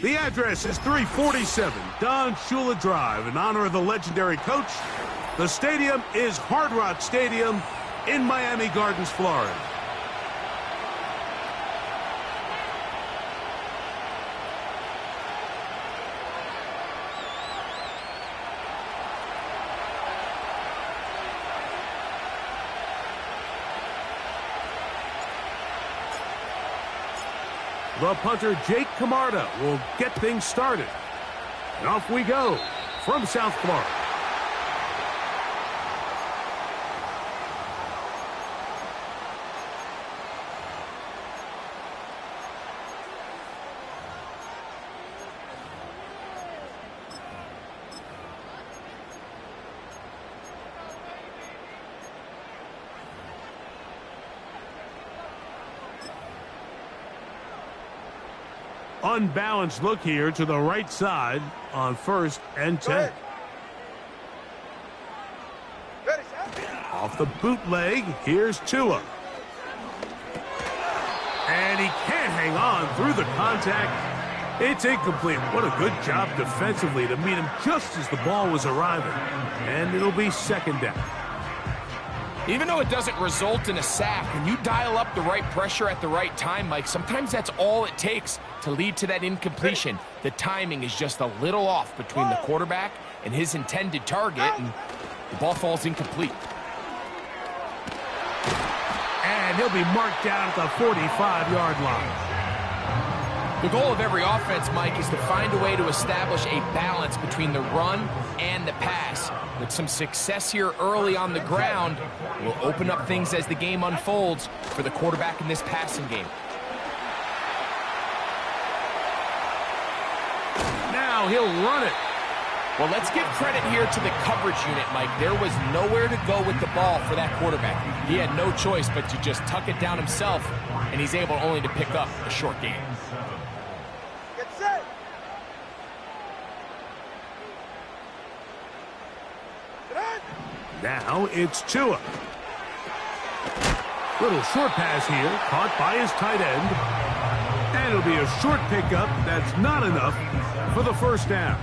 The address is 347 Don Shula Drive in honor of the legendary coach. The stadium is Hard Rock Stadium in Miami Gardens, Florida. The punter, Jake Camarda, will get things started. And off we go from South Florida. Unbalanced look here to the right side on 1st and 10. Off the bootleg, here's Tua. And he can't hang on through the contact. It's incomplete. What a good job defensively to meet him just as the ball was arriving. And it'll be 2nd down. Even though it doesn't result in a sack, when you dial up the right pressure at the right time, Mike, sometimes that's all it takes to lead to that incompletion. The timing is just a little off between the quarterback and his intended target, and the ball falls incomplete. And he'll be marked down at the 45-yard line. The goal of every offense, Mike, is to find a way to establish a balance between the run and the pass. With some success here early on the ground, will open up things as the game unfolds for the quarterback in this passing game. Now he'll run it. Well, let's give credit here to the coverage unit, Mike. There was nowhere to go with the ball for that quarterback. He had no choice but to just tuck it down himself, and he's able only to pick up a short gain. Get set. Now it's Tua. Little short pass here, caught by his tight end. And it'll be a short pickup. That's not enough for the 1st down.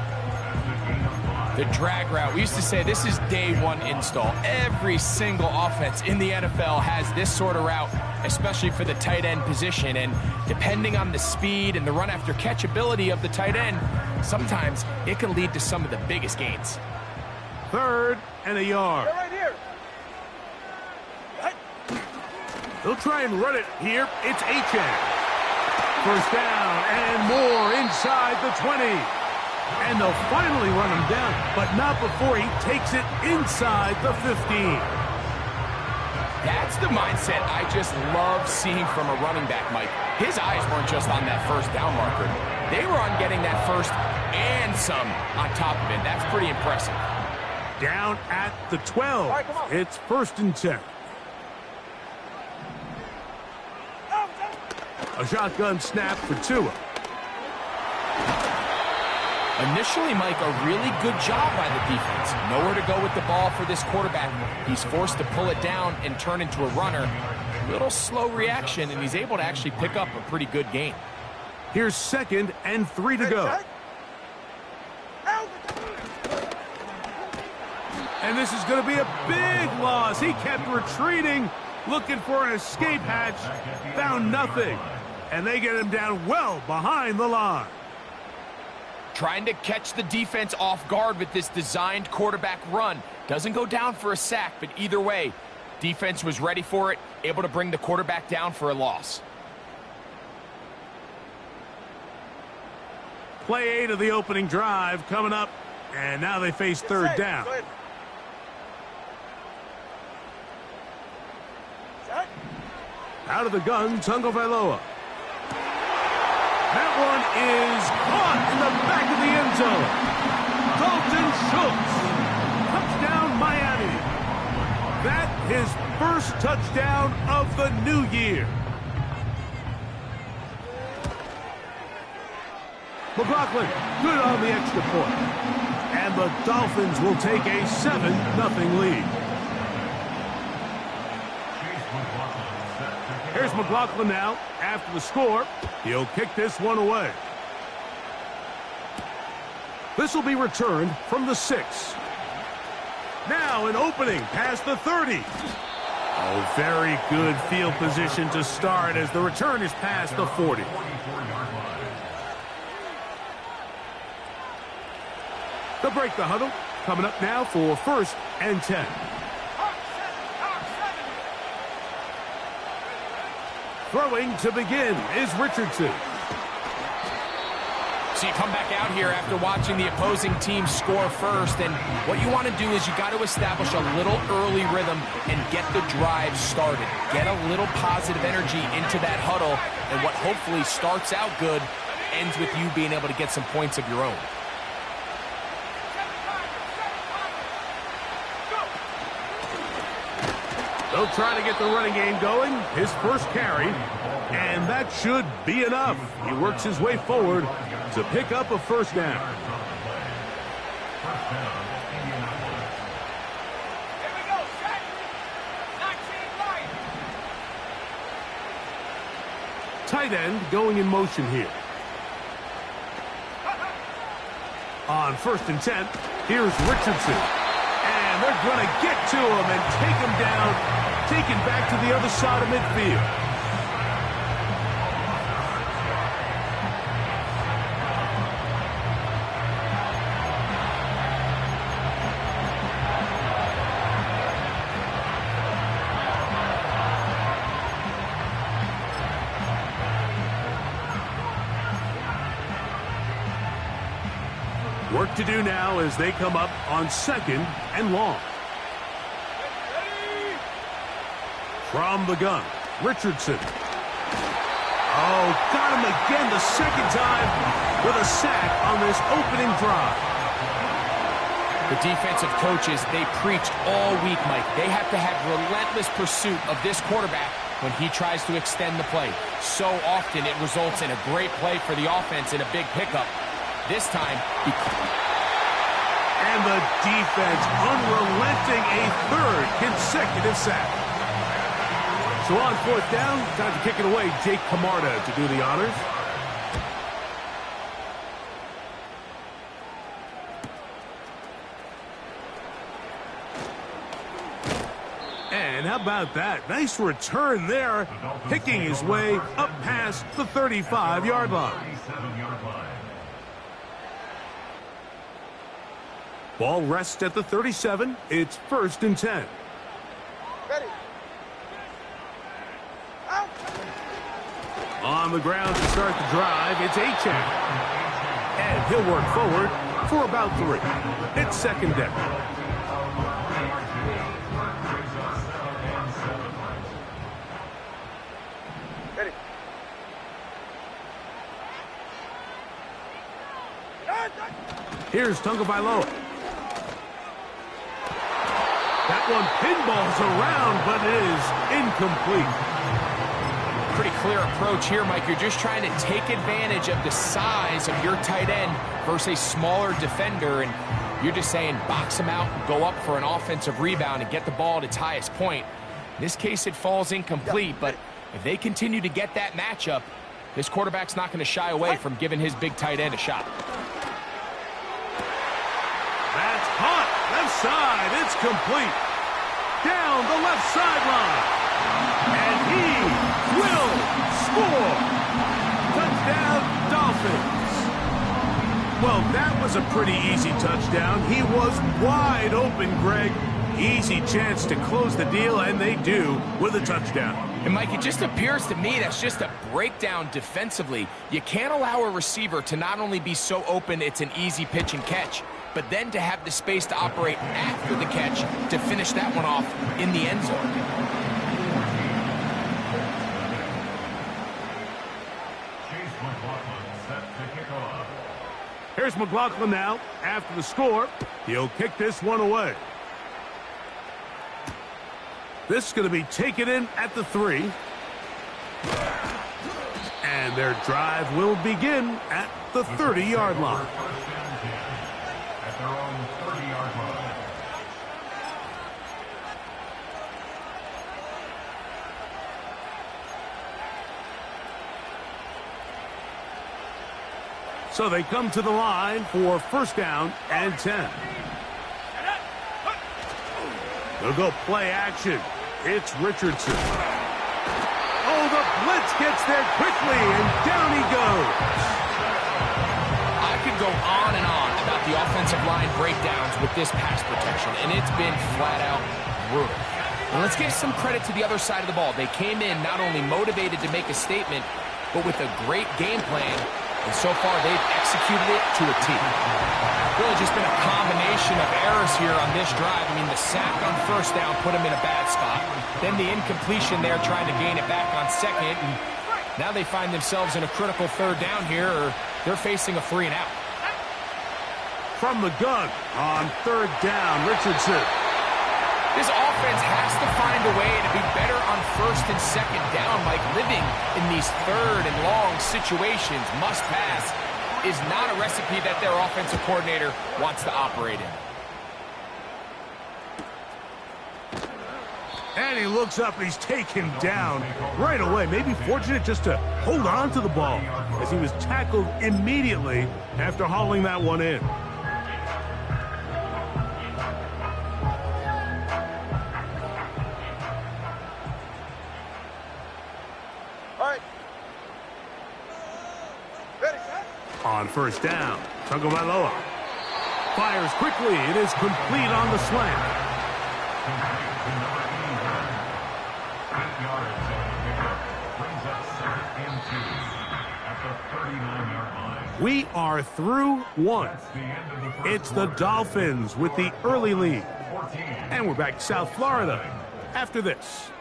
The drag route. We used to say this is day one install. Every single offense in the NFL has this sort of route, especially for the tight end position. And depending on the speed and the run after catch ability of the tight end, sometimes it can lead to some of the biggest gains. 3rd and a yard. Right here. They'll try and run it here. It's Achane. 1st down and more inside the 20. And they'll finally run him down, but not before he takes it inside the 15. That's the mindset I just love seeing from a running back, Mike. His eyes weren't just on that 1st down marker. They were on getting that 1st and some on top of it. That's pretty impressive. Down at the 12. Right, it's 1st and 10. A shotgun snap for Tua. Initially, Mike, a really good job by the defense. Nowhere to go with the ball for this quarterback. He's forced to pull it down and turn into a runner. Little slow reaction, and he's able to actually pick up a pretty good gain. Here's 2nd and 3 to go. And this is going to be a big loss. He kept retreating, looking for an escape hatch. Found nothing. And they get him down well behind the line. Trying to catch the defense off guard with this designed quarterback run. Doesn't go down for a sack, but either way, defense was ready for it, able to bring the quarterback down for a loss. Play 8 of the opening drive coming up, and now they face 3rd down. Out of the gun, Tagovailoa. That one is caught in the back of the end zone. Dalton Schultz. Touchdown, Miami. That his 1st touchdown of the new year. McLaughlin, good on the extra point. And the Dolphins will take a 7-0 lead. Here's McLaughlin now. After the score, he'll kick this one away. This will be returned from the 6. Now an opening past the 30. Oh, very good field position to start as the return is past the 40. They'll break the huddle. Coming up now for 1st and 10. Throwing to begin is Richardson. So you come back out here after watching the opposing team score first, and what you want to do is you got to establish a little early rhythm and get the drive started. Get a little positive energy into that huddle, and what hopefully starts out good ends with you being able to get some points of your own. They'll try to get the running game going. His first carry, and that should be enough. He works his way forward to pick up a 1st down. Here we go, set. 19 right. Tight end going in motion here. On 1st and 10, here's Richardson. And they're going to get to him and take him down, taken back to the other side of midfield. Work to do now as they come up on 2nd and long. From the gun, Richardson. Oh, got him again the 2nd time with a sack on this opening drive. The defensive coaches, they preached all week, Mike. They have to have relentless pursuit of this quarterback when he tries to extend the play. So often it results in a great play for the offense and a big pickup. This time, and the defense unrelenting, a 3rd consecutive sack. So on 4th down, time to kick it away. Jake Camarda to do the honors. And how about that? Nice return there, picking his way up past the 35-yard line. Ball rests at the 37. It's 1st and 10. Ready. Out. On the ground to start the drive, it's Achane. And he'll work forward for about 3. It's 2nd down. Ready. Here's Tagovailoa. That one pinballs around, but it is incomplete. Pretty clear approach here, Mike. You're just trying to take advantage of the size of your tight end versus a smaller defender, and you're just saying box him out, go up for an offensive rebound, and get the ball at its highest point. In this case, it falls incomplete, but if they continue to get that matchup, this quarterback's not going to shy away from giving his big tight end a shot. That's hot. Left side. It's complete. Down the left sideline. And he will score. Touchdown, Dolphins. Well, that was a pretty easy touchdown. He was wide open, Greg. Easy chance to close the deal, and they do with a touchdown. And, Mike, it just appears to me that's just a breakdown defensively. You can't allow a receiver to not only be so open it's an easy pitch and catch, but then to have the space to operate after the catch to finish that one off in the end zone. Here's McLaughlin now. After the score, he'll kick this one away. This is going to be taken in at the 3. And their drive will begin at the 30-yard line. At their own 30-yard line. So they come to the line for first down and 10. They'll go play action. It's Richardson. Oh, the blitz gets there quickly, and down he goes. I could go on and on about the offensive line breakdowns with this pass protection, and it's been flat out brutal. And let's give some credit to the other side of the ball. They came in not only motivated to make a statement, but with a great game plan, and so far they've executed it to a T. Really just been a combination of errors here on this drive. I mean, the sack on first down put them in a bad spot. Then the incompletion there trying to gain it back on second. And now they find themselves in a critical third down here, or they're facing a 3 and out. From the gun on third down, Richardson. This offense has to find a way to be better on first and second down, like living in these third and long situations. Must pass is not a recipe that their offensive coordinator wants to operate in. And he looks up and he's taken down right away. Maybe fortunate just to hold on to the ball as he was tackled immediately after hauling that one in. On first down, Tagovailoa fires quickly. It is complete on the slant. We are through one. It's the Dolphins with the early lead. And we're back to South Florida after this.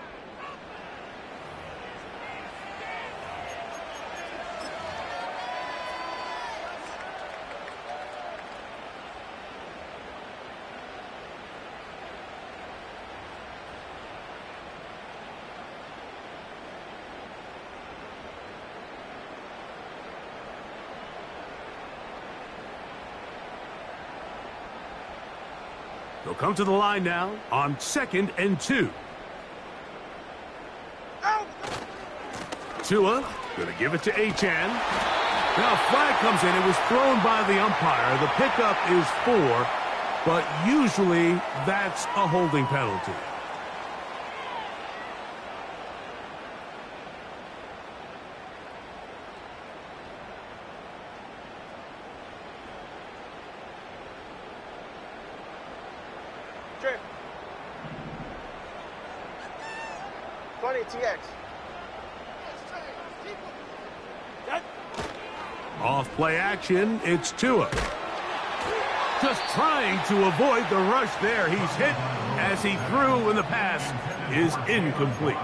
They'll come to the line now on 2nd and 2. Tua going to give it to Achane. Now a flag comes in. It was thrown by the umpire. The pickup is 4, but usually that's a holding penalty. TX. Off play action, it's Tua. Just trying to avoid the rush there. He's hit as he threw, and the pass is incomplete.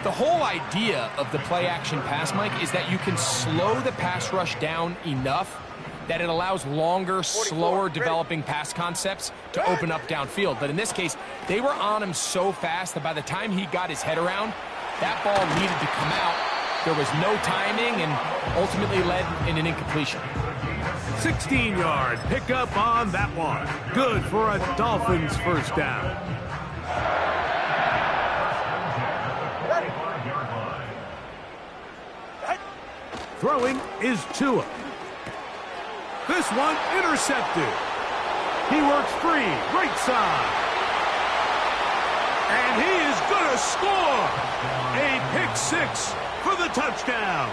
The whole idea of the play action pass, Mike, is that you can slow the pass rush down enough that it allows longer, slower developing pass concepts to open up downfield. But in this case, they were on him so fast that by the time he got his head around, that ball needed to come out. There was no timing and ultimately led in an incompletion. 16-yard pickup on that one. Good for a Dolphins first down. Throwing is Tua. This one intercepted. He works free, right side. And he is going to score. A pick 6 for the touchdown.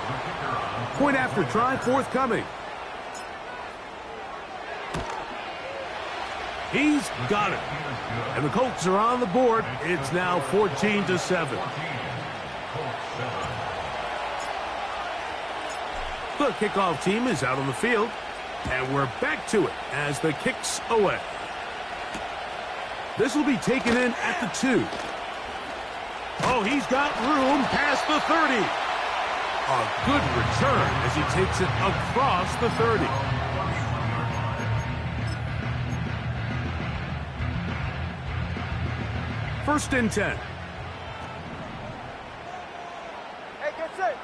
Point after try forthcoming. He's got it. And the Colts are on the board. It's now 14-7. The kickoff team is out on the field. And we're back to it as the kick's away. This will be taken in at the 2. Oh, he's got room past the 30. A good return as he takes it across the 30. First and 10. Hey, get set.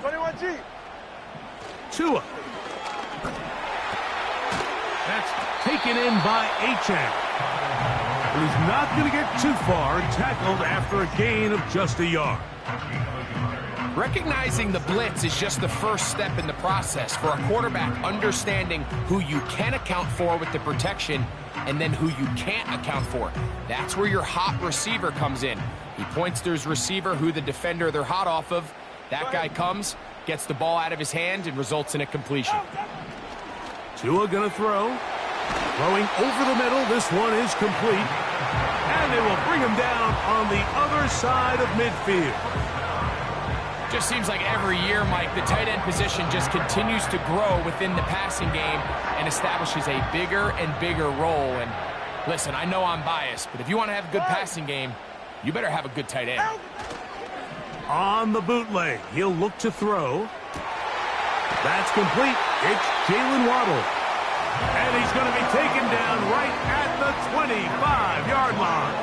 21G. Tua. That's taken in by Achane. but he's not going to get too far and tackled after a gain of just a yard. Recognizing the blitz is just the first step in the process for a quarterback, understanding who you can account for with the protection and then who you can't account for. That's where your hot receiver comes in. He points to his receiver, who the defender they're hot off of. That guy comes, gets the ball out of his hand, and results in a completion. Tua gonna throw. Throwing over the middle. This one is complete. And they will bring him down on the other side of midfield. Just seems like every year, Mike, the tight end position just continues to grow within the passing game and establishes a bigger and bigger role. And listen, I know I'm biased, but if you want to have a good passing game, you better have a good tight end. On the bootleg, he'll look to throw. That's complete. It's Jalen Waddle. And he's going to be taken down right at the 25-yard line.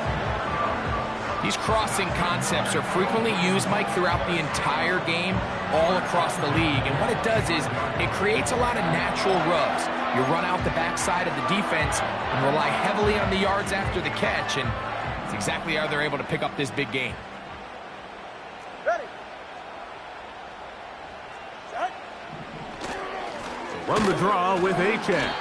These crossing concepts are frequently used, Mike, throughout the entire game, all across the league. And what it does is it creates a lot of natural rubs. You run out the backside of the defense and rely heavily on the yards after the catch. And it's exactly how they're able to pick up this big gain. Ready. Run the draw with H.N.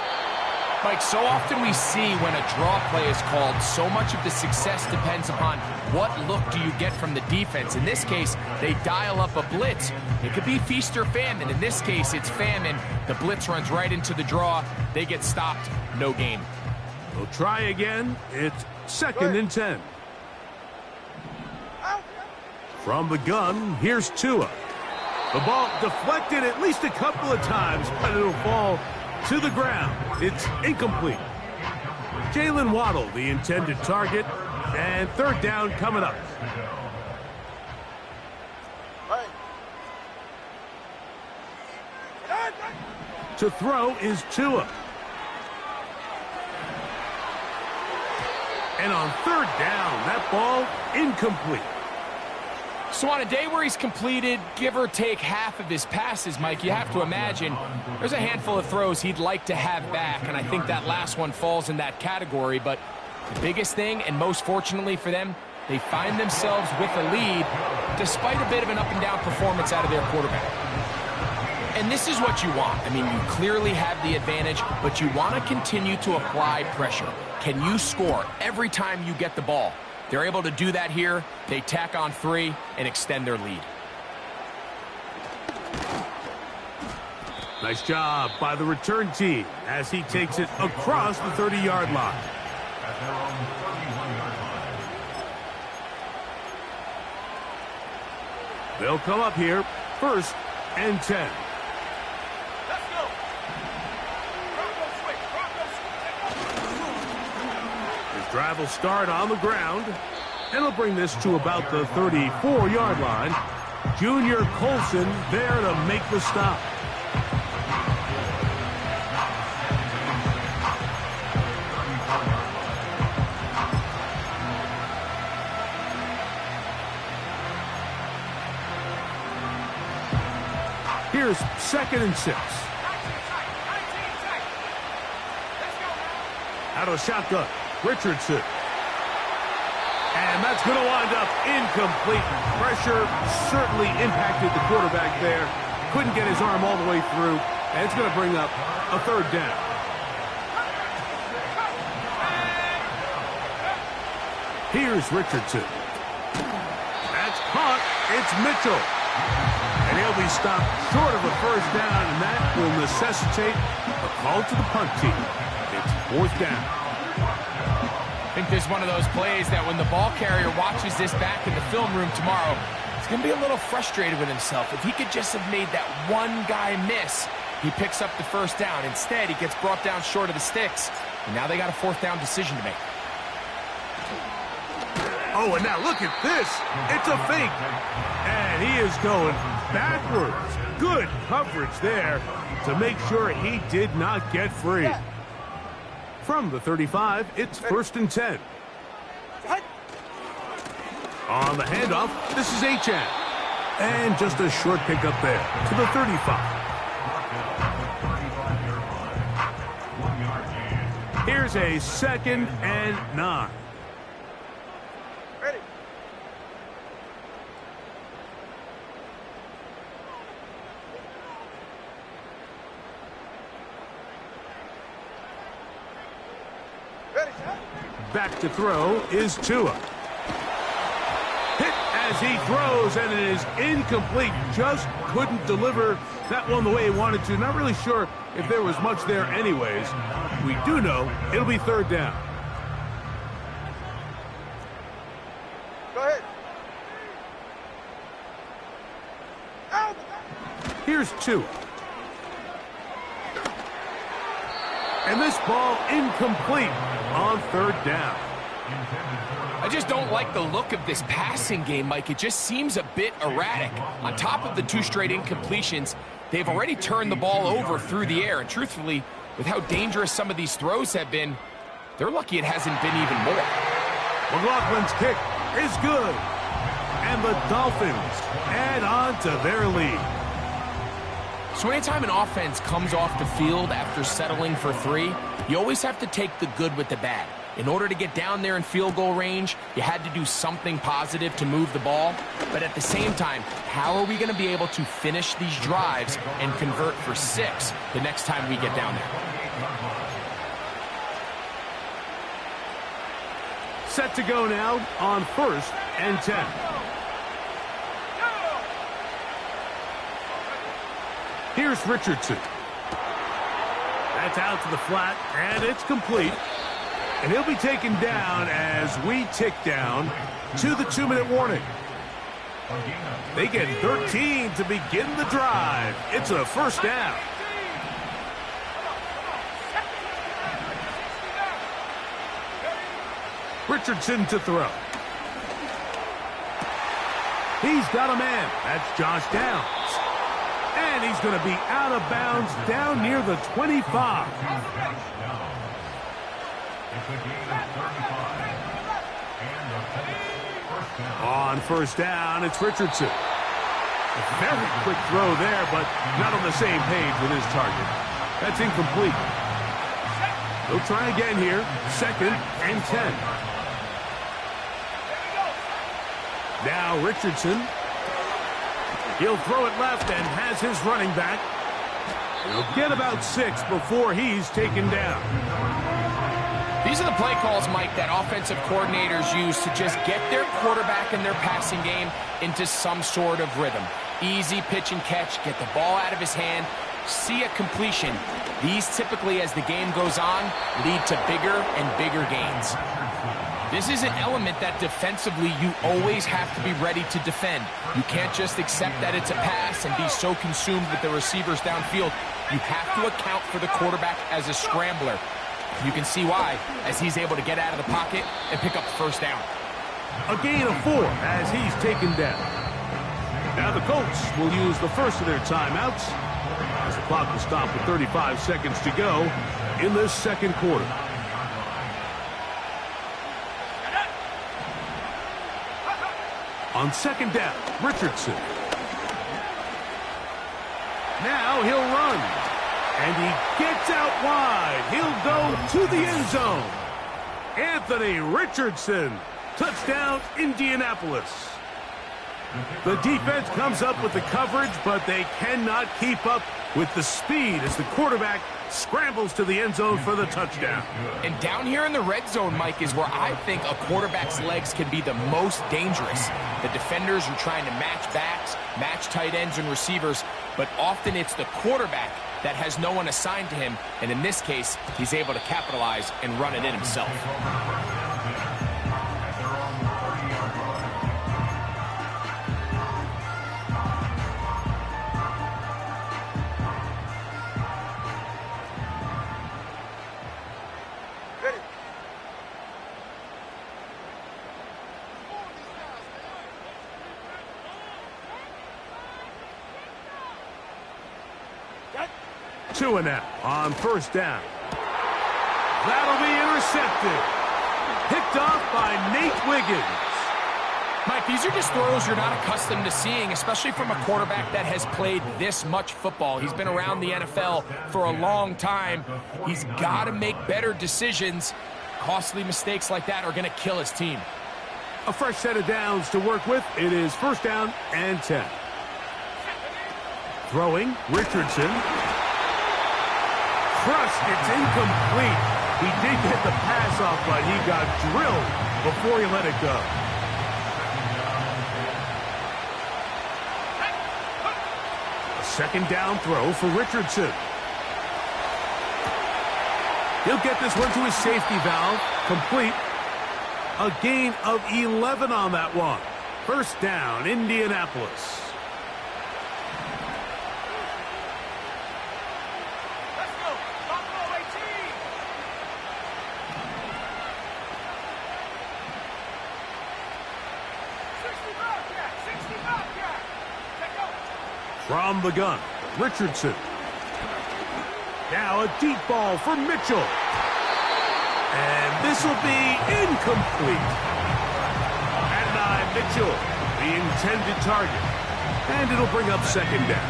Mike, so often we see when a draw play is called, so much of the success depends upon what look do you get from the defense. In this case, they dial up a blitz. It could be feast or famine. In this case, it's famine. The blitz runs right into the draw. They get stopped. No gain. We'll try again. It's 2nd and 10. From the gun, here's Tua. The ball deflected at least a couple of times, but it'll fall to the ground. It's incomplete. Jalen Waddle, the intended target, and 3rd down coming up. To throw is Tua. And on 3rd down, that ball incomplete. So on a day where he's completed, give or take half of his passes, Mike, you have to imagine there's a handful of throws he'd like to have back, and I think that last one falls in that category. But the biggest thing, and most fortunately for them, they find themselves with a lead despite a bit of an up-and-down performance out of their quarterback. And this is what you want. I mean, you clearly have the advantage, but you want to continue to apply pressure. Can you score every time you get the ball? They're able to do that here. They tack on 3 and extend their lead. Nice job by the return team as he takes it across the 30-yard line. At their own 31-yard line. They'll come up here, 1st and 10. Let's go. His drive will start on the ground, and he'll bring this to about the 34-yard line. Junior Colson there to make the stop. Here's 2nd and 6. Out of shotgun, Richardson. And that's going to wind up incomplete. Pressure certainly impacted the quarterback there. Couldn't get his arm all the way through. And it's going to bring up a 3rd down. Here's Richardson. That's caught. It's Mitchell. And he'll be stopped short of a 1st down, and that will necessitate a call to the punt team. It's 4th down. I think there's one of those plays that when the ball carrier watches this back in the film room tomorrow, he's going to be a little frustrated with himself. If he could just have made that one guy miss, he picks up the 1st down. Instead, he gets brought down short of the sticks, and now they got a 4th down decision to make. Oh, and now look at this. It's a fake. And he is going backwards. Good coverage there to make sure he did not get free. From the 35, it's 1st and 10. On the handoff, this is H.N. And just a short pickup there to the 35. Here's a 2nd and 9. Ready, set. Back to throw is Tua. Hit as he throws, and it is incomplete. Just couldn't deliver that one the way he wanted to. Not really sure if there was much there anyways. We do know it'll be third down. Go ahead. Out. Here's Tua. And this ball incomplete on third down. I just don't like the look of this passing game, Mike. It just seems a bit erratic. On top of the 2 straight incompletions, they've already turned the ball over through the air. And truthfully, with how dangerous some of these throws have been, they're lucky it hasn't been even more. McLaughlin's kick is good. And the Dolphins add on to their lead. So anytime an offense comes off the field after settling for 3, you always have to take the good with the bad. In order to get down there in field goal range, you had to do something positive to move the ball. But at the same time, how are we going to be able to finish these drives and convert for 6 the next time we get down there? Set to go now on 1st and 10. Here's Richardson. That's out to the flat, and it's complete. And he'll be taken down as we tick down to the 2-minute warning. They get 13 to begin the drive. It's a first down. Richardson to throw. He's got a man. That's Josh Downs. And he's going to be out of bounds down near the 25. On first down, it's Richardson. A very quick throw there, but not on the same page with his target. That's incomplete. They'll try again here. 2nd and 10. Now Richardson. He'll throw it left and has his running back. He'll get about 6 before he's taken down. These are the play calls, Mike, that offensive coordinators use to just get their quarterback and their passing game into some sort of rhythm. Easy pitch and catch, get the ball out of his hand, see a completion. These typically, as the game goes on, lead to bigger and bigger gains. This is an element that defensively you always have to be ready to defend. You can't just accept that it's a pass and be so consumed with the receivers downfield. You have to account for the quarterback as a scrambler. You can see why, as he's able to get out of the pocket and pick up the first down. A gain of 4 as he's taken down. Now the Colts will use the first of their timeouts as the clock will stop with 35 seconds to go in this second quarter. On 2nd down, Richardson. Now he'll run. And he gets out wide. He'll go to the end zone. Anthony Richardson. Touchdown, Indianapolis. The defense comes up with the coverage, but they cannot keep up with the speed as the quarterback scrambles to the end zone for the touchdown. And down here in the red zone, Mike, is where I think a quarterback's legs can be the most dangerous. The defenders are trying to match backs, match tight ends and receivers, but often it's the quarterback that has no one assigned to him, and in this case, he's able to capitalize and run it in himself. Tua now on first down. That'll be intercepted. Picked off by Nate Wiggins. Mike, these are just throws you're not accustomed to seeing, especially from a quarterback that has played this much football. He's been around the NFL for a long time. He's got to make better decisions. Costly mistakes like that are going to kill his team. A fresh set of downs to work with. It is first down and 10. Throwing, Richardson. Crushed, it's incomplete. He did get the pass off, but he got drilled before he let it go. A second down throw for Richardson. He'll get this one to his safety valve. Complete. A gain of 11 on that one. First down, Indianapolis. Let's go. Buffalo 18. 60 Bobcat. 60 Bobcat. Take go. From the gun, Richardson. Now a deep ball for Mitchell. And this will be incomplete. At 9, Mitchell, the intended target. And it'll bring up second down.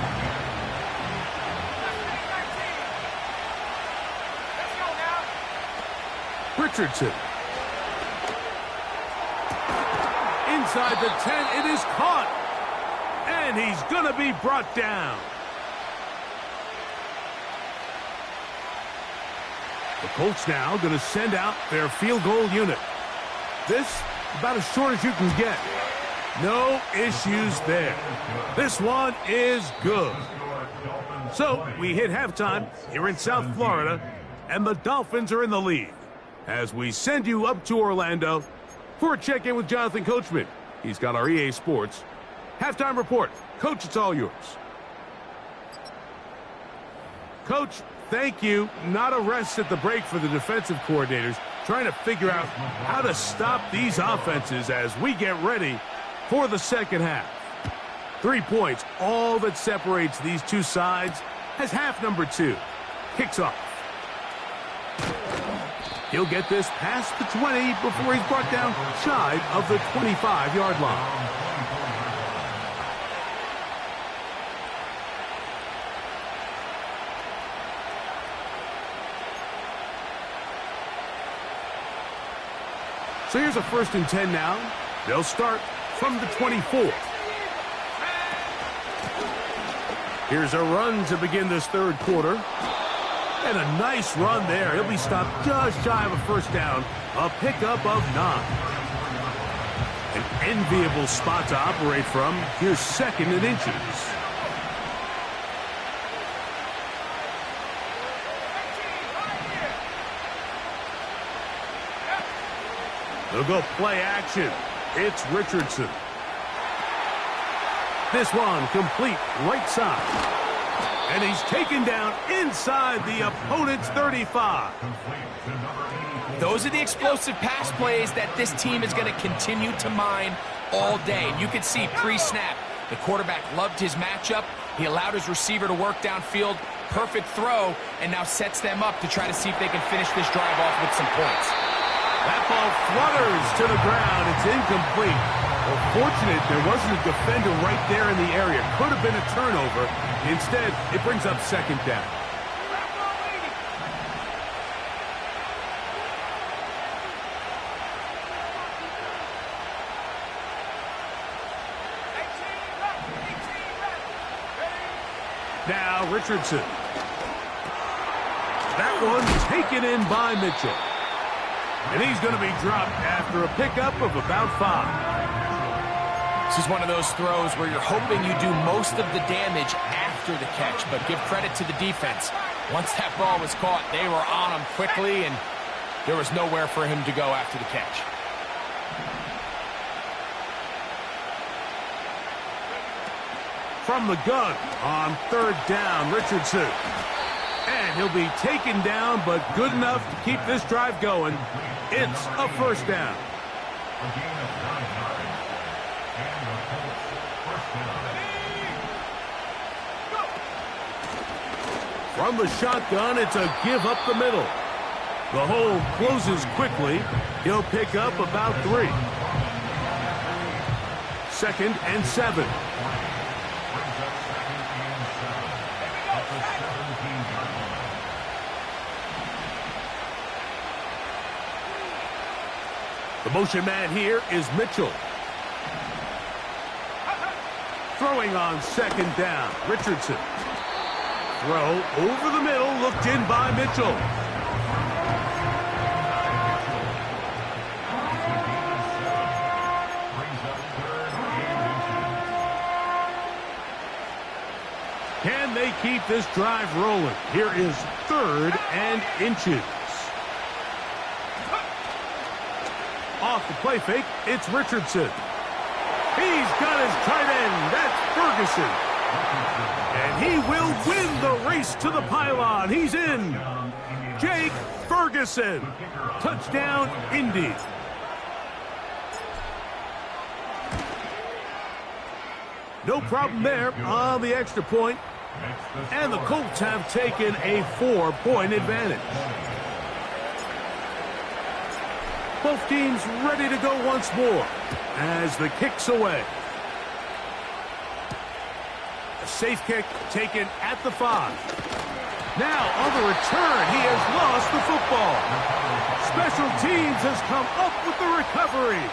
Let's go now. Richardson. Inside the 10, it is caught. And he's going to be brought down. The Colts now going to send out their field goal unit. This, about as short as you can get. No issues there. This one is good. So, we hit halftime here in South Florida, and the Dolphins are in the lead. As we send you up to Orlando for a check-in with Jonathan Coachman. He's got our EA Sports halftime report. Coach, it's all yours. Coach, thank you. Not a rest at the break for the defensive coordinators, trying to figure out how to stop these offenses as we get ready for the second half. 3 points, all that separates these two sides, as half number 2 kicks off. He'll get this past the 20 before he's brought down shy of the 25-yard line. So here's a 1st and 10 now. They'll start from the 24. Here's a run to begin this third quarter. And a nice run there. He'll be stopped just shy of a first down. A pickup of 9. An enviable spot to operate from. Here's 2nd and inches. They'll go play action. It's Richardson. This one complete right side. And he's taken down inside the opponent's 35. Those are the explosive pass plays that this team is going to continue to mine all day. And you can see pre-snap, the quarterback loved his matchup. He allowed his receiver to work downfield. Perfect throw, and now sets them up to try to see if they can finish this drive off with some points. That ball flutters to the ground. It's incomplete. Well, fortunate there wasn't a defender right there in the area. Could have been a turnover. Instead, it brings up second down. Now Richardson. That one taken in by Mitchell. And he's going to be dropped after a pickup of about 5. This is one of those throws where you're hoping you do most of the damage after the catch, but give credit to the defense. Once that ball was caught, they were on him quickly, and there was nowhere for him to go after the catch. From the gun on 3rd down, Richardson. And he'll be taken down, but good enough to keep this drive going. It's a 1st down. From the shotgun, it's a give up the middle. The hole closes quickly. He'll pick up about 3. 2nd and 7. The motion man here is Mitchell. Throwing on 2nd down, Richardson. Throw over the middle, looked in by Mitchell. Can they keep this drive rolling? Here is 3rd and inches. Off the play fake, it's Richardson. He's got his tight end. That's Ferguson. And he will win the race to the pylon. He's in. Jake Ferguson. Touchdown, Indy. No problem there on the extra point. And the Colts have taken a 4-point advantage. Both teams ready to go once more as the kick's away. A safe kick taken at the 5. Now on the return, he has lost the football. Special teams has come up with the recovery.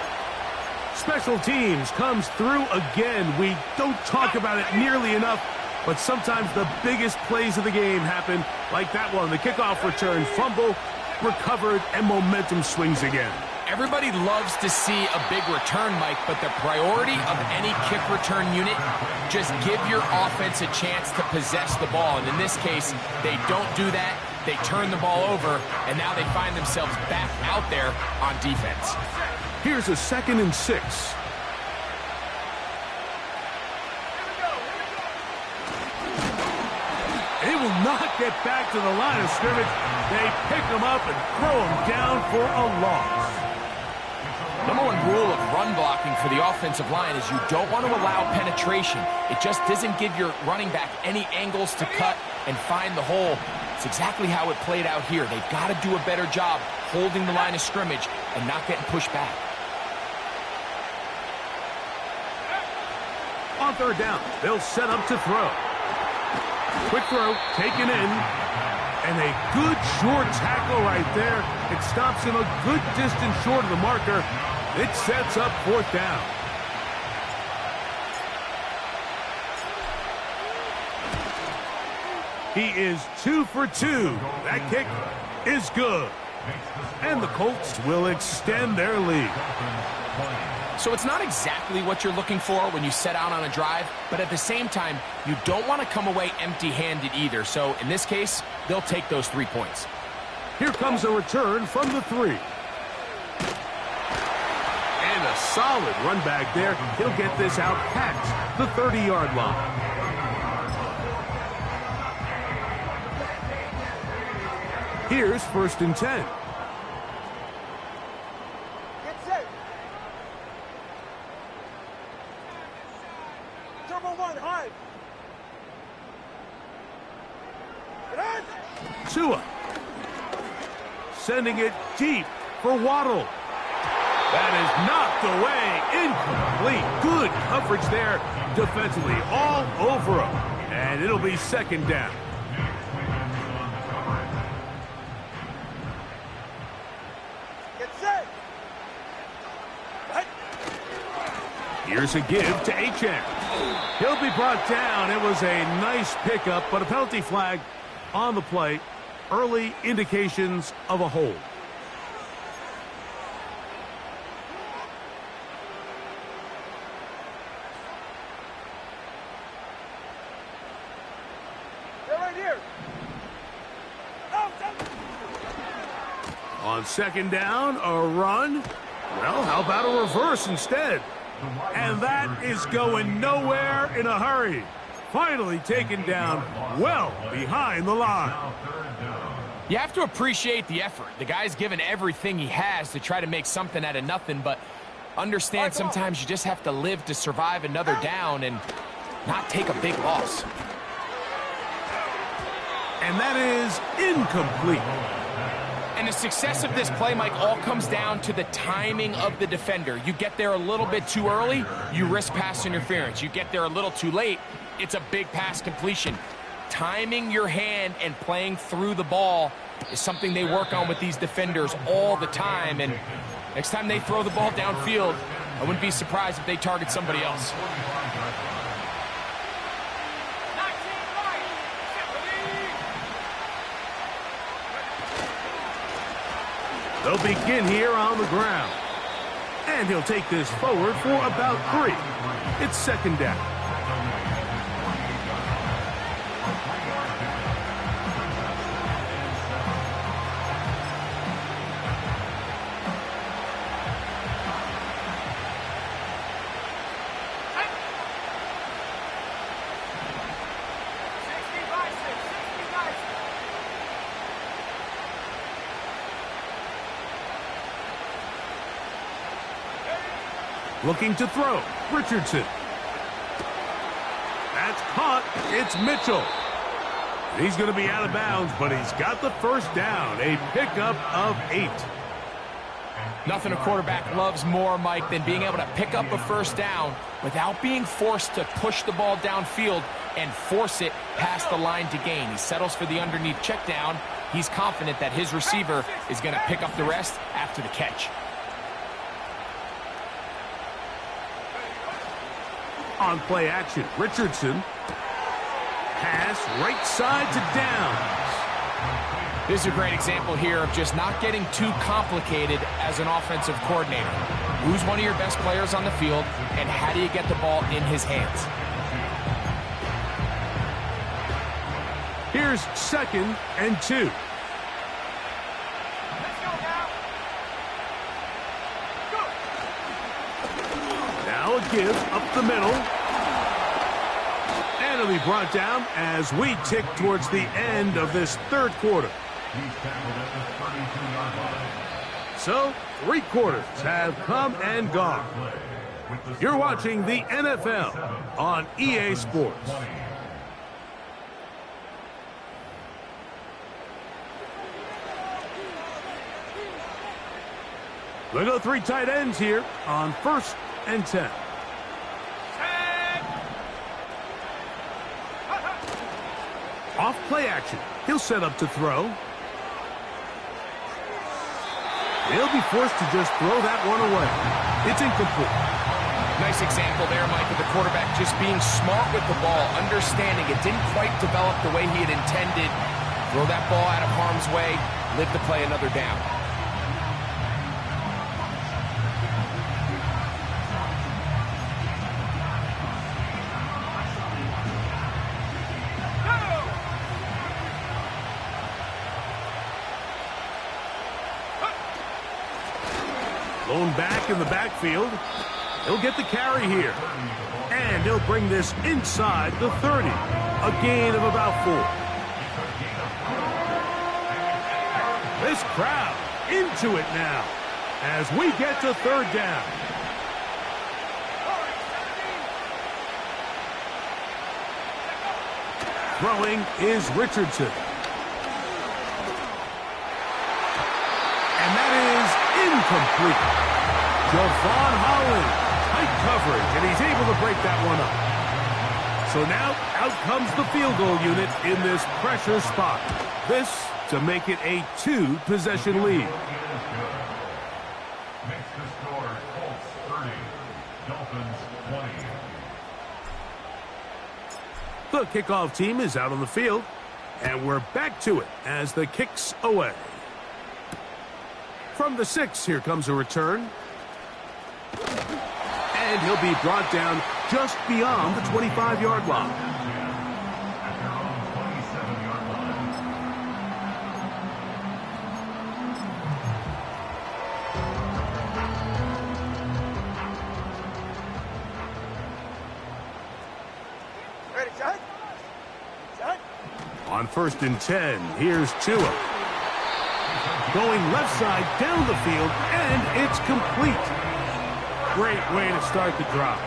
Special teams comes through again. We don't talk about it nearly enough, but sometimes the biggest plays of the game happen like that one. The kickoff return, fumble, recovered, and momentum swings again. Everybody loves to see a big return, Mike, but the priority of any kick return unit, just give your offense a chance to possess the ball. And in this case, they don't do that. They turn the ball over, and now they find themselves back out there on defense. Here's a 2nd and 6. They will not get back to the line of scrimmage. They pick them up and throw them down for a loss. Number 1 rule of run blocking for the offensive line is you don't want to allow penetration. It just doesn't give your running back any angles to cut and find the hole. It's exactly how it played out here. They've got to do a better job holding the line of scrimmage and not getting pushed back. On 3rd down, they'll set up to throw. Quick throw, taken in. And a good short tackle right there. It stops him a good distance short of the marker. It sets up 4th down. He is 2 for 2. That kick is good. And the Colts will extend their lead. So it's not exactly what you're looking for when you set out on a drive, but at the same time, you don't want to come away empty-handed either. So in this case, they'll take those 3 points. Here comes a return from the 3. And a solid run back there. He'll get this out past the 30-yard line. Here's 1st and 10. Get set. Turbo 1, hard. Tua. Sending it deep for Waddle. That is knocked away. Incomplete. Good coverage there defensively. All over him. And it'll be 2nd down. Get set. Here's a give to Achane. He'll be brought down. It was a nice pickup, but a penalty flag on the play. Early indications of a hold. They're right here. On 2nd down, a run. Well, how about a reverse instead? And that is going nowhere in a hurry. Finally taken down well behind the line. You have to appreciate the effort. The guy's given everything he has to try to make something out of nothing, but understand sometimes you just have to live to survive another down and not take a big loss. And that is incomplete. And the success of this play, Mike, all comes down to the timing of the defender. You get there a little bit too early, you risk pass interference. You get there a little too late, it's a big pass completion. Timing your hand and playing through the ball is something they work on with these defenders all the time. And next time they throw the ball downfield, I wouldn't be surprised if they target somebody else. They'll begin here on the ground. And he'll take this forward for about 3. It's 2nd down. Looking to throw. Richardson. That's caught. It's Mitchell. He's going to be out of bounds, but he's got the first down. A pickup of 8. Nothing a quarterback loves more, Mike, than being able to pick up a first down without being forced to push the ball downfield and force it past the line to gain. He settles for the underneath check down. He's confident that his receiver is going to pick up the rest after the catch. On play action, Richardson. Pass right side to Downs. This is a great example here of just not getting too complicated as an offensive coordinator. Who's one of your best players on the field, and how do you get the ball in his hands? Here's 2nd and 2. Now a give up the middle. And it'll be brought down as we tick towards the end of this third quarter. He's tackled at the 32-yard line. So, 3 quarters have come and gone. You're watching the NFL on EA Sports. We'll go 3 tight ends here on 1st and 10. Off play action. He'll set up to throw. He'll be forced to just throw that one away. It's incomplete. Nice example there, Mike, of the quarterback just being smart with the ball, understanding it didn't quite develop the way he had intended. Throw that ball out of harm's way, live to play another down. Blown back in the backfield. He'll get the carry here. And he'll bring this inside the 30. A gain of about 4. This crowd into it now as we get to 3rd down. Throwing is Richardson. And that is incomplete. Javon Holland, tight coverage, and he's able to break that one up. So now, out comes the field goal unit in this pressure spot. This to make it a 2-possession lead. Makes the score Colts 30, Dolphins 20. The kickoff team is out on the field, and we're back to it as the kick's away. From the 6, here comes a return. And he'll be brought down just beyond the 25-yard line. At their own 27-yard line. Ready, John? John? On 1st and 10, here's Tua. Going left side down the field, and it's complete. Great way to start the drive.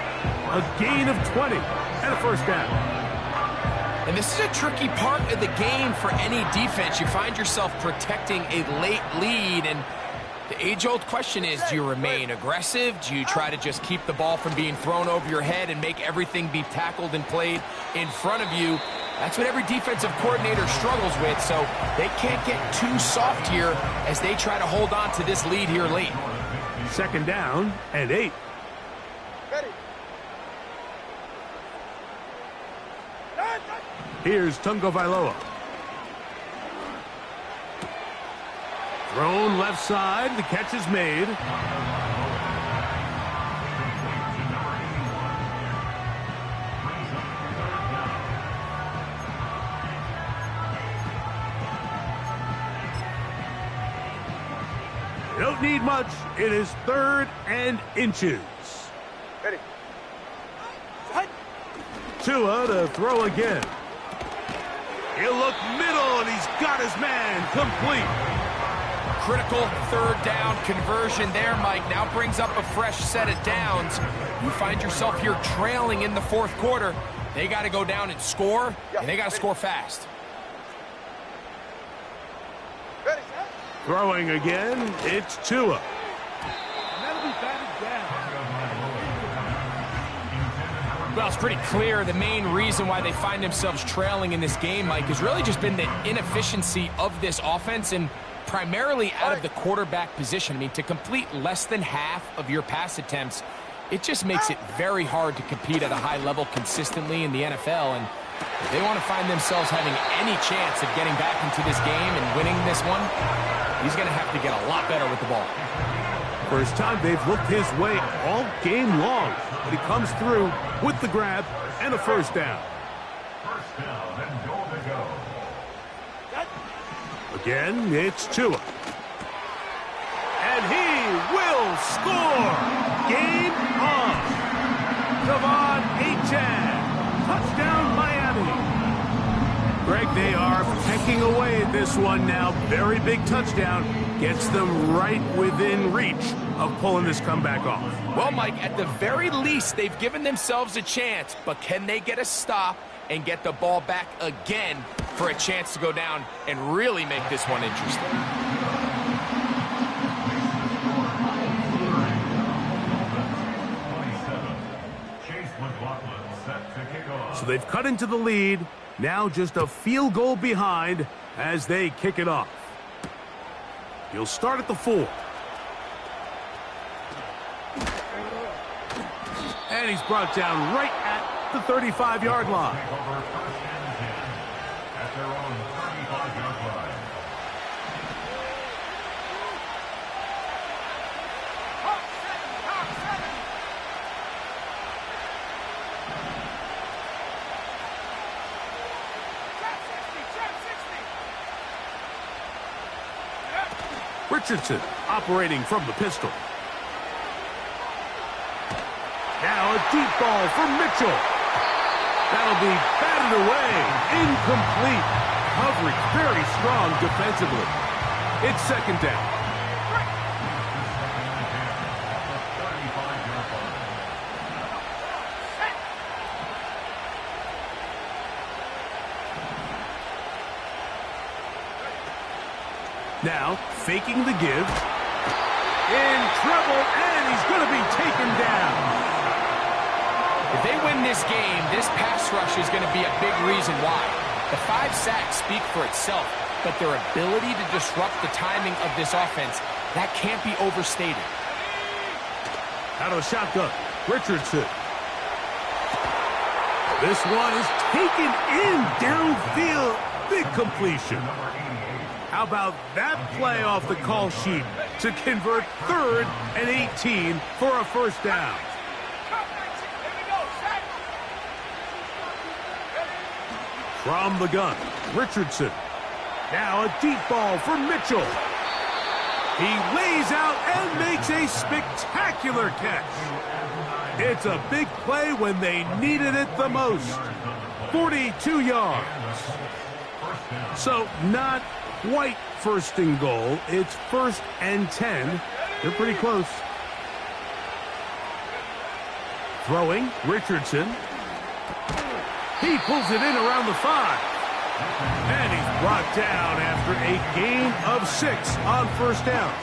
A gain of 20 and a first down. And this is a tricky part of the game for any defense. You find yourself protecting a late lead, and the age-old question is, do you remain aggressive? Do you try to just keep the ball from being thrown over your head and make everything be tackled and played in front of you? That's what every defensive coordinator struggles with, so they can't get too soft here as they try to hold on to this lead here late. 2nd down and 8. Ready. Here's Tungo Vailoa. Thrown left side. The catch is made. Don't need much. It is 3rd and inches. Ready. John? Tua to throw again. He'll look middle, and he's got his man complete. critical third down conversion there, Mike. Now brings up a fresh set of downs. You find yourself here trailing in the fourth quarter. They got to go down and score, and they got to score fast. Throwing again, it's Tua. Well, it's pretty clear the main reason why they find themselves trailing in this game, Mike, has really just been the inefficiency of this offense and primarily out of the quarterback position. I mean, to complete less than half of your pass attempts, it just makes it very hard to compete at a high level consistently in the NFL. And if they want to find themselves having any chance of getting back into this game and winning this one, he's going to have to get a lot better with the ball. First time they've looked his way all game long, but he comes through with the grab and a first down. First down and goal to go. Again, it's Tua. And he will score! Game on! Devon Achane! Touchdown, Miami! Greg, they are pecking away at this one now. Very big touchdown. Gets them right within reach of pulling this comeback off. Well, Mike, at the very least, they've given themselves a chance, but can they get a stop and get the ball back again for a chance to go down and really make this one interesting? So they've cut into the lead. Now just a field goal behind as they kick it off. He'll start at the 4. And he's brought down right at the 35-yard line. At their own 35-yard line. Richardson operating from the pistol. Now a deep ball for Mitchell. That'll be batted away. Incomplete. Coverage very strong defensively. It's second down. Now, faking the give. In trouble, and he's going to be taken down. If they win this game, this pass rush is going to be a big reason why. The 5 sacks speak for itself, but their ability to disrupt the timing of this offense, that can't be overstated. Out of the shotgun, Richardson. This one is taken in downfield. Big completion. How about that play off the call sheet to convert 3rd and 18 for a first down? From the gun, Richardson. Now a deep ball for Mitchell. He lays out and makes a spectacular catch. It's a big play when they needed it the most. 42 yards. So not quite first and goal. It's 1st and 10. They're pretty close. Throwing, Richardson. He pulls it in around the 5. And he's brought down after a gain of 6 on first down.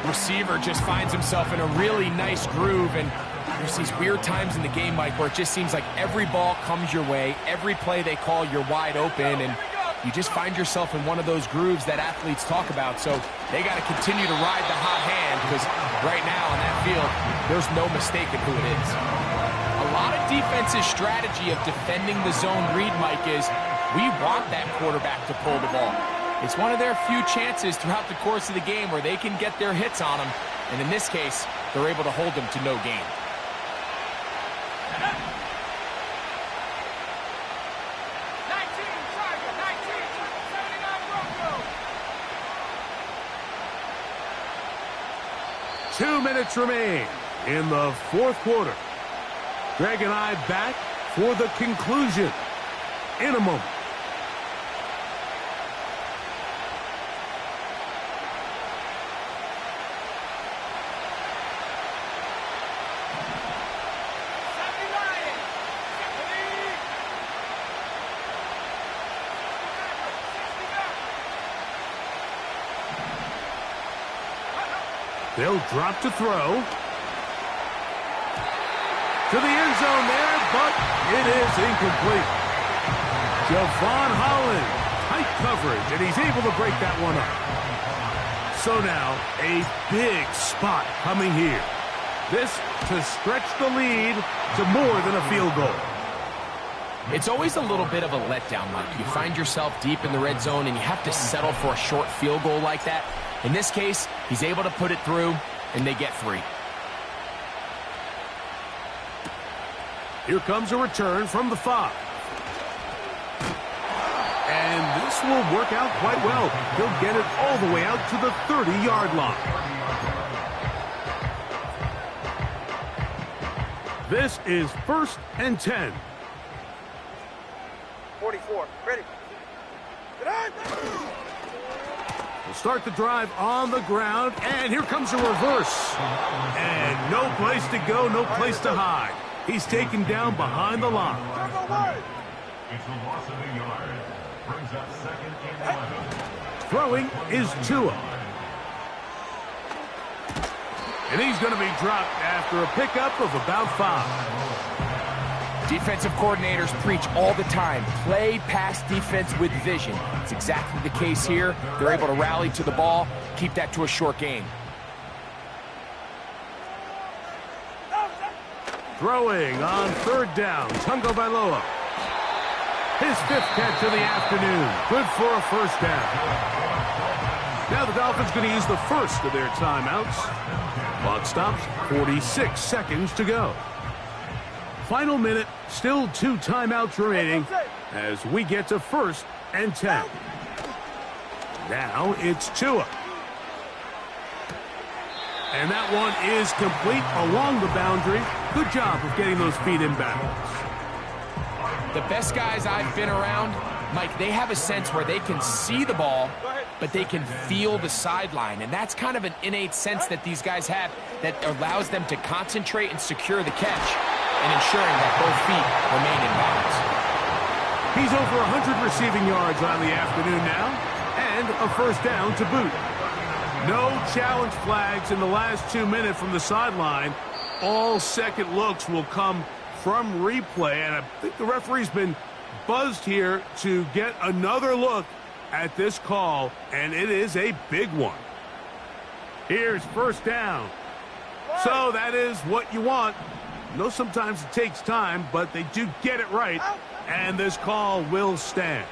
Receiver just finds himself in a really nice groove, and there's these weird times in the game, Mike, where it just seems like every ball comes your way, every play they call, you're wide open, and you just find yourself in one of those grooves that athletes talk about. So they got to continue to ride the hot hand, because right now on that field, there's no mistaking who it is. A lot of defense's strategy of defending the zone read, Mike, is we want that quarterback to pull the ball. It's one of their few chances throughout the course of the game where they can get their hits on them. And in this case, they're able to hold them to no gain. 2 minutes remain in the fourth quarter. Greg and I back for the conclusion in a moment. They'll drop to throw. To the end zone there, but it is incomplete. Javon Holland, tight coverage, and he's able to break that one up. So now, a big spot coming here. This to stretch the lead to more than a field goal. It's always a little bit of a letdown, Mike. You find yourself deep in the red zone, and you have to settle for a short field goal like that. In this case, he's able to put it through, and they get 3. Here comes a return from the 5. And this will work out quite well. He'll get it all the way out to the 30-yard line. This is 1st and 10. 44. Ready. We'll start the drive on the ground, and here comes a reverse. And no place to go, no place to hide. He's taken down behind the line. It's a loss of a yard. Brings up 2nd and 11. Throwing is Tua. And he's going to be dropped after a pickup of about 5. Defensive coordinators preach all the time, play pass defense with vision. It's exactly the case here. They're able to rally to the ball, keep that to a short gain. Throwing on 3rd down, Tungo Bailoa. His 5th catch of the afternoon. Good for a 1st down. Now the Dolphins going to use the first of their timeouts. Clock stops, 46 seconds to go. Final minute, still 2 timeouts remaining as we get to 1st and 10. Now it's Tua. And that one is complete along the boundary. Good job of getting those feet in bounds. The best guys I've been around, Mike, they have a sense where they can see the ball, but they can feel the sideline. And that's kind of an innate sense that these guys have that allows them to concentrate and secure the catch and ensuring that both feet remain in bounds. He's over 100 receiving yards on the afternoon now, and a 1st down to boot. No challenge flags in the last 2 minutes from the sideline. All second looks will come from replay, and I think the referee's been buzzed here to get another look at this call, and it is a big one. Here's 1st down. So that is what you want. I know sometimes it takes time, but they do get it right, and this call will stand.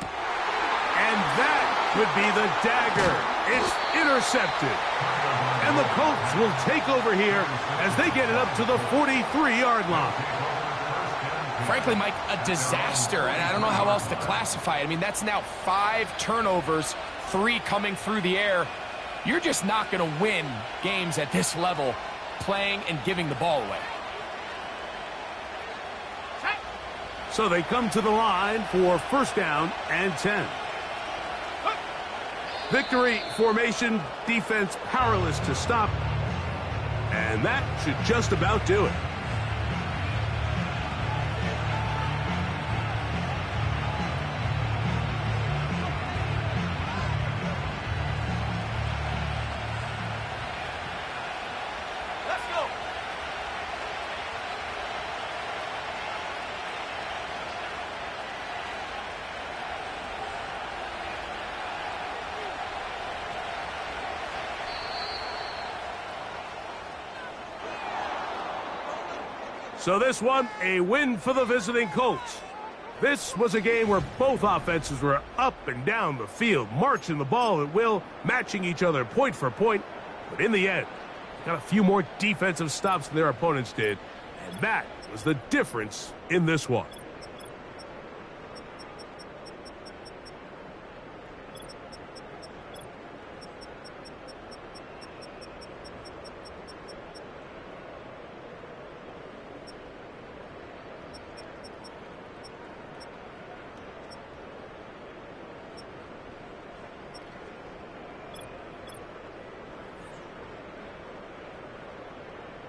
And that would be the dagger. It's intercepted. And the Colts will take over here as they get it up to the 43-yard line. Frankly, Mike, a disaster, and I don't know how else to classify it. I mean, that's now 5 turnovers, 3 coming through the air. You're just not going to win games at this level playing and giving the ball away. So they come to the line for 1st down and 10. Victory formation, defense powerless to stop. And that should just about do it. Let's go. So this one, a win for the visiting Colts. This was a game where both offenses were up and down the field, marching the ball at will, matching each other point for point. But in the end, got a few more defensive stops than their opponents did. And that was the difference in this one.